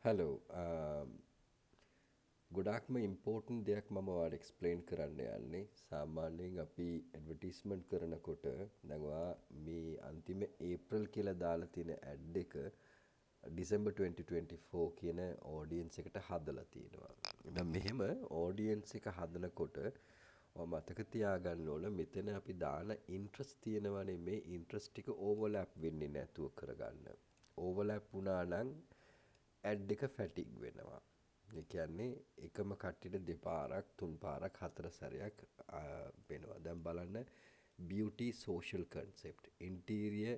Hello ගොඩක්ම ඉම්පෝර්ටන් දෙයක් මම වාට එක්ස්පලේන් කරන්න යන්නේ සාමාන්‍යයෙන් අපි ඇඩවර්ටයිස්මන්ට් කරනකොට දැන්වා මේ අන්තිම ඒප්‍රල් කියලා දාලා තියෙන ඇඩ් එක ඩිසෙම්බර් 2024 කියන ඕඩියන්ස් එකට හදලා තියෙනවා. දැන් මෙහෙම ඕඩියන්ස් එක හදනකොට ඔය මතක තියාගන්න ඕන මෙතන අපි දාන ඉන්ට්‍රස්ට් තියෙනවනේ මේ ඉන්ට්‍රස්ට් ටික ඕවර්ලැප් වෙන්නේ නැතුව කරගන්න. ඕවර්ලැප් වුණා නම් ඇඩ් එක ෆැටිග් වෙනවා. ඒ කියන්නේ එකම කට්ටියට දෙපාරක් තුන් පාරක් හතර සැරයක් වෙනවා. දැන් බලන්න beauty social concept interior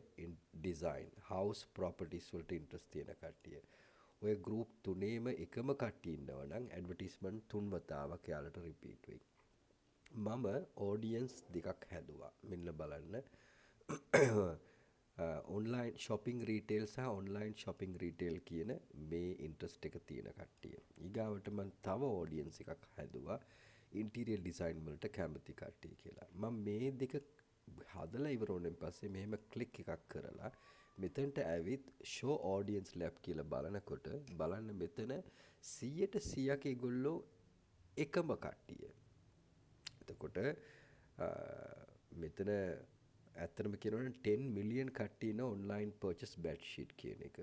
design house properties වලට ඉන්ට්‍රස්ට් තියෙන කට්ටිය ඔය ගෲප් තුනේම එකම කට්ටිය ඉන්නවා නම් ඇඩ්වර්ටයිස්මන්ට් තුන් වතාවක් යාලට රිපීට් වෙයි. මම ඔඩියන්ස් දෙකක් හැදුවා. මෙන්න බලන්න ඔන්ලයින් ශොපිං රීටේල් සහ ඔන්ලයින් ශොපිං රීටේල් කියන මේ ඉන්ට්‍රස්ට් එක තියෙන කට්ටිය. ඊගාවට මම තව ඔඩියන්ස් එකක් හැදුවා ඉන්ටීරියර් ඩිසයින් වලට කැමති කට්ටිය කියලා. මම මේ දෙක හදලා ඉවර වුණාන් පස්සේ මෙහෙම ක්ලික් එකක් කරලා මෙතනට ඇවිත් show audience lab කියලා බලනකොට බලන්න මෙතන 100% ඒගොල්ලෝ එකම කට්ටිය. එතකොට මෙතන ඇත්තටම කියනවනම් 10 මිලියන් කට්ටිය ඉන්න ඔන්ලයින් පර්චේස් බෙඩ්ෂීට් කියන එක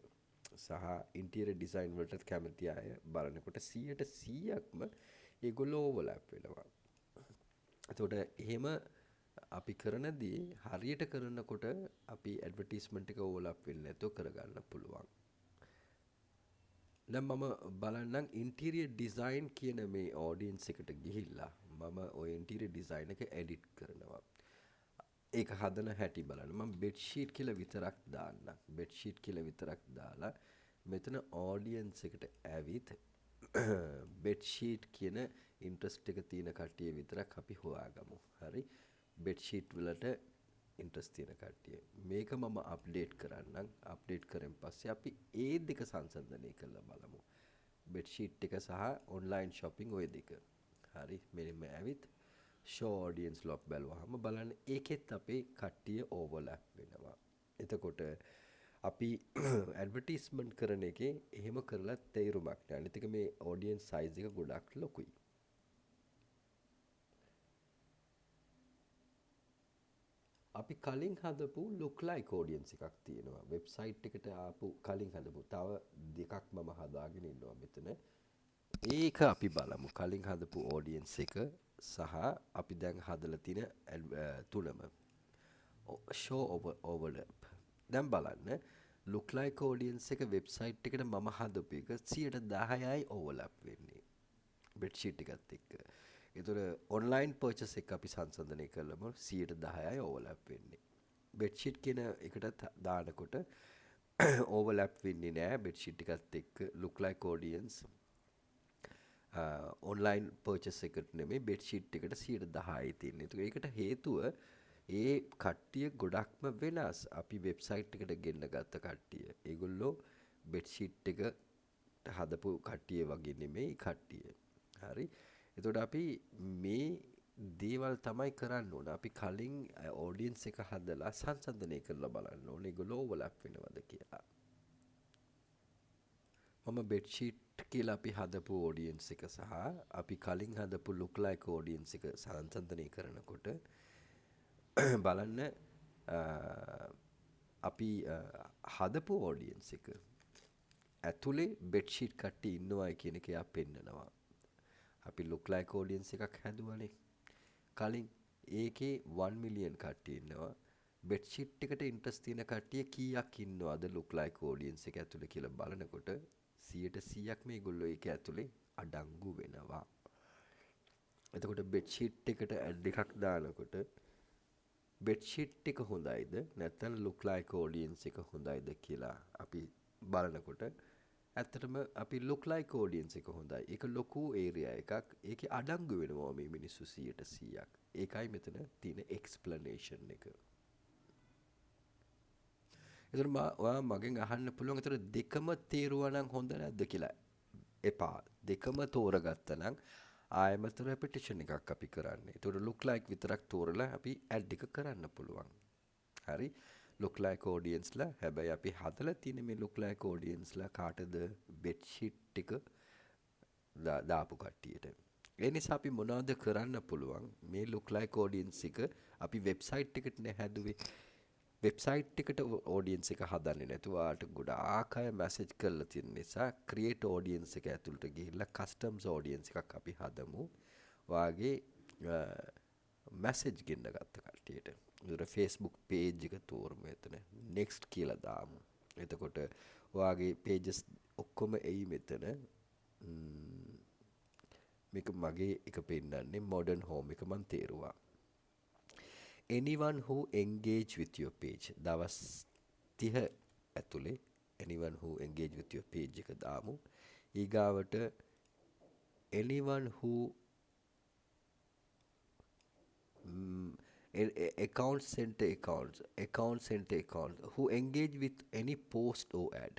සහ ඉන්ටීරියර් ඩිසයින් වලට කැමති අය බලනකොට 100%ක්ම ඒගොල්ලෝ ඕවර්ලැප් වෙනවා. එතකොට එහෙම අපි කරනදී හරියට කරනකොට අපි ඇඩ්වර්ටයිස්මන්ට් එක ඕවර්ලැප් වෙන්නේ නැතුව කරගන්න පුළුවන්. දැන් මම බලන්නම් ඉන්ටීරියර් ඩිසයින් කියන මේ ඔඩියන්ස් එකට ගිහිල්ලා මම ওই ඉන්ටීරියර් ඩිසයින් එක එඩිට් කරනවා. ඒක හදන හැටි බලන්න. මම බෙඩ්ෂීට් කියලා විතරක් දාන්න. බෙඩ්ෂීට් කියලා විතරක් දාලා මෙතන ඔඩියන්ස් එකට ඇවිත් බෙඩ්ෂීට් කියන ඉන්ට්‍රස්ට් එක තියෙන කට්ටිය විතරක් අපි හොයාගමු. හරි. බෙඩ්ෂීට් වලට ඉන්ට්‍රස්ට් තියෙන කට්ටිය. මේක මම අප්ඩේට් කරන්නම්. අප්ඩේට් කරන් පස්සේ අපි ඒ දෙක සංසන්දනය කරලා බලමු. බෙඩ්ෂීට් එක සහ ඔන්ලයින් shopping ඔය දෙක. හරි. මෙන්න ඇවිත් show audience log බැලුවාම බලන්න ඒකෙත් අපේ කට්ටිය ඕවර්ලැප් වෙනවා. එතකොට අපි ඇඩ්වර්ටයිස්මන්ට් කරන එකේ එහෙම කරලා තේරුමක් නැහැ. අනිත් එක මේ audience size එක ගොඩක් ලොකුයි. අපි කලින් හදපු look like audience එකක් තියෙනවා. වෙබ්සයිට් එකට ආපු කලින් හදපු තව දෙකක් මම හදාගෙන ඉන්නවා මෙතන. ඒක අපි බලමු. කලින් හදපු audience එක සහ අපි දැන් හදලා තියෙන තුනම show overlap. දැන් බලන්න look like audience එක වෙබ්සයිට් එකට මම හදපු එක 10%යි overlap වෙන්නේ bedsheet එකත් එක්ක. ඒතර online purchase එක අපි සංසන්දනය කළාම 10%යි overlap වෙන්නේ. bedsheet කියන එකට දානකොට overlap වෙන්නේ නැහැ bedsheet එකත් එක්ක look like audience online perches එකට නෙමෙයි බෙඩ්ෂීට් එකට 10%යි තියෙන්නේ. ඒකට හේතුව ඒ කට්ටිය ගොඩක්ම වෙනස්. අපි වෙබ්සයිට් එකට ගෙන්න ගත්ත කට්ටිය. ඒගොල්ලෝ බෙඩ්ෂීට් එක හදපු කට්ටිය වගේ නෙමෙයි කට්ටිය. හරි. එතකොට අපි මේ දේවල් තමයි කරන්න ඕන. අපි කලින් ඔඩියන්ස් එක හදලා සංසන්දනය කරලා බලන්න ඕනේ ඒගොල්ලෝ ඕවර්ලැප් වෙනවද කියලා. මම බෙඩ්ෂීට් කියලා අපි හදපු ඔඩියන්ස් එක සහ අපි කලින් හදපු look like ඔඩියන්ස් එක සංසන්දනය කරනකොට බලන්න අපි හදපු ඔඩියන්ස් එක ඇතුලේ බෙඩ්ෂීට් කට්ටිය ඉන්නවයි කියන එක එයා පෙන්නනවා. අපි look like ඔඩියන්ස් එකක් හැදුවනේ. කලින් ඒකේ 1 මිලියන් කට්ටිය ඉන්නවා. බෙඩ්ෂීට් එකට ඉන්ට්‍රස්ට් තියෙන කට්ටිය කීයක් ඉන්නවද look like ඔඩියන්ස් එක ඇතුලේ කියලා බලනකොට 100% මේගොල්ලෝ ඒක ඇතුලේ අඩංගු වෙනවා. එතකොට බෙඩ්ෂීට් එකට ඇඩ් එකක් දානකොට බෙඩ්ෂීට් එක හොඳයිද නැත්නම් look like audience එක හොඳයිද කියලා අපි බලනකොට ඇත්තටම අපි look like audience එක හොඳයි. ඒක ලොකු ඒරියා එකක්. ඒකේ අඩංගු වෙනවා මේ මිනිස්සු 100%ක්. ඒකයි මෙතන තියෙන explanation එක. එතකොට ඔයා මගෙන් අහන්න පුළුවන් එතකොට දෙකම තේරුවා නම් හොඳ නැද්ද කියලා. එපා. දෙකම තෝරගත්තා නම් ආයමතර රෙපිටිෂන් එකක් අපි කරන්නේ. එතකොට look like විතරක් තෝරලා අපි ඇඩ් එක කරන්න පුළුවන්. හරි. look like audienceලා හැබැයි අපි හදලා තියෙන මේ look like audienceලා කාටද bedsheet ටික දාපු කට්ටියට. ඒ නිසා අපි මොනවද කරන්න පුළුවන් මේ look like audience එක අපි වෙබ්සයිට් එකට නේ හැදුවේ. වෙබ්සයිට් එකට audience එක හදන්නේ නැතුව ආට ගොඩාක් අය මැසේජ් කරලා තියෙන නිසා create audience එක ඇතුළට ගිහිල්ලා customs audience එකක් අපි හදමු. වාගේ මැසේජ් ගෙන්න ගත්ත කට්ටියට. ඒතර Facebook page එක තෝරමු එතන. next කියලා දාමු. එතකොට ඔයාගේ pages ඔක්කොම එයි මෙතන. මේක මගේ එක පෙන්නන්නේ modern home එක මන් තේරුවා. anyone who engage with your page දවස් 30 ඇතුලේ anyone who engage with your page එක දාමු. ඊගාවට anyone who account center accounts who engage with any post or ad.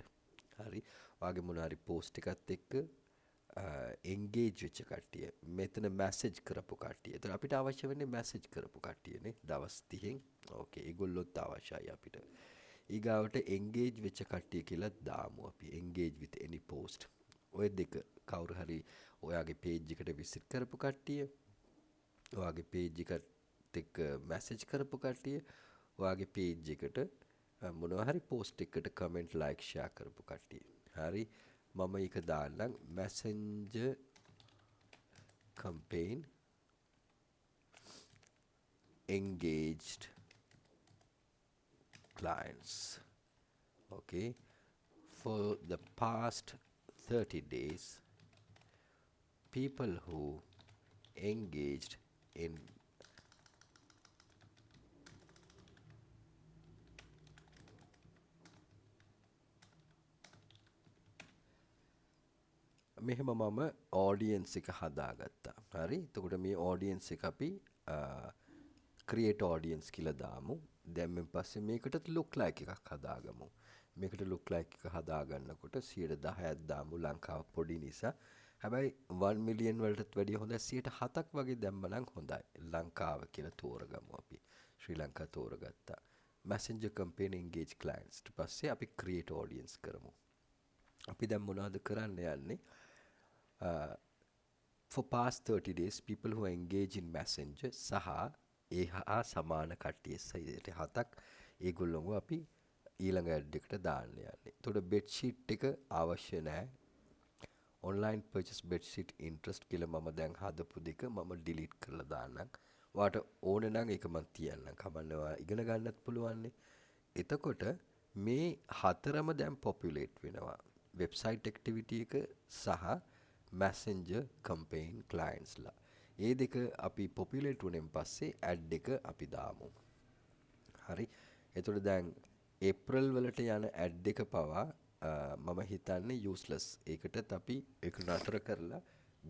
හරි. ඔයාගේ මොන හරි post එකත් එක්ක engage වෙච්ච කට්ටිය. මෙතන message කරපු කට්ටිය. එතන අපිට අවශ්‍ය වෙන්නේ message කරපු කට්ටියනේ. දවස් 30න්. ඕකේ. ඒගොල්ලොත් අවශ්‍යයි අපිට. ඊගාවට engage වෙච්ච කට්ටිය කියලා දාමු අපි. engage with any post. ඔය දෙක කවුරු හරි ඔයාගේ page එකට visit කරපු කට්ටිය. ඔයාගේ page එකට එක්ක message කරපු කට්ටිය. ඔයාගේ page එකට මොනවා හරි post එකකට comment like share කරපු කට්ටිය. හරි. මම එක දාන්නම් messenger campaign engaged clients. Okay, for the past 30 days people who engaged in මෙහෙම මම audience එක හදාගත්තා. හරි. එතකොට මේ audience එක අපි create audience කියලා දාමු. දැන් මෙන් පස්සේ මේකට look like එකක් හදාගමු. මේකට look like එක හදාගන්නකොට 10%ක් දාමු ලංකාව පොඩි නිසා. හැබැයි 1 million වලටත් වැඩිය හොඳයි 7ක් වගේ දැම්මනම් හොඳයි. ලංකාව කියලා තෝරගමු අපි. ශ්‍රී ලංකාව තෝරගත්තා. messenger campaign engage clients. ඊට පස්සේ අපි create audience කරමු. අපි දැන් මොනවද කරන්න යන්නේ? For past 30 days people who engage in messenger සහ ඒ හා සමාන කට්ටිය 7ක් ඒගොල්ලෝව අපි ඊළඟ ඇඩ් එකට දාන්න යන්නේ. එතකොට bedsheet එක අවශ්‍ය නැහැ. online purchase bedsheet interest කියලා මම දැන් හදපු දෙක මම delete කරලා දාන්නම්. ඔයාට ඕන නම් ඒක මම තියන්නම්. කමන්නේ ඔයා ඉගෙන ගන්නත් පුළුවන් නේ. එතකොට මේ හතරම දැන් populate වෙනවා. website activity එක සහ messenger campaign clients ලා. ඒ දෙක අපි populate වුණෙන් පස්සේ ad එක අපි දාමු. හරි. එතකොට දැන් April වලට යන ad එක පවා මම හිතන්නේ useless. ඒකටත් අපි ඒක නතර කරලා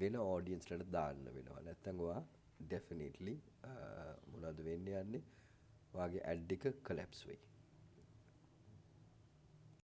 වෙන audience වලට දාන්න වෙනවා. නැත්නම් ඔයා definitely මොනවද වෙන්න යන්නේ? ඔයාගේ ad එක collapse වෙයි.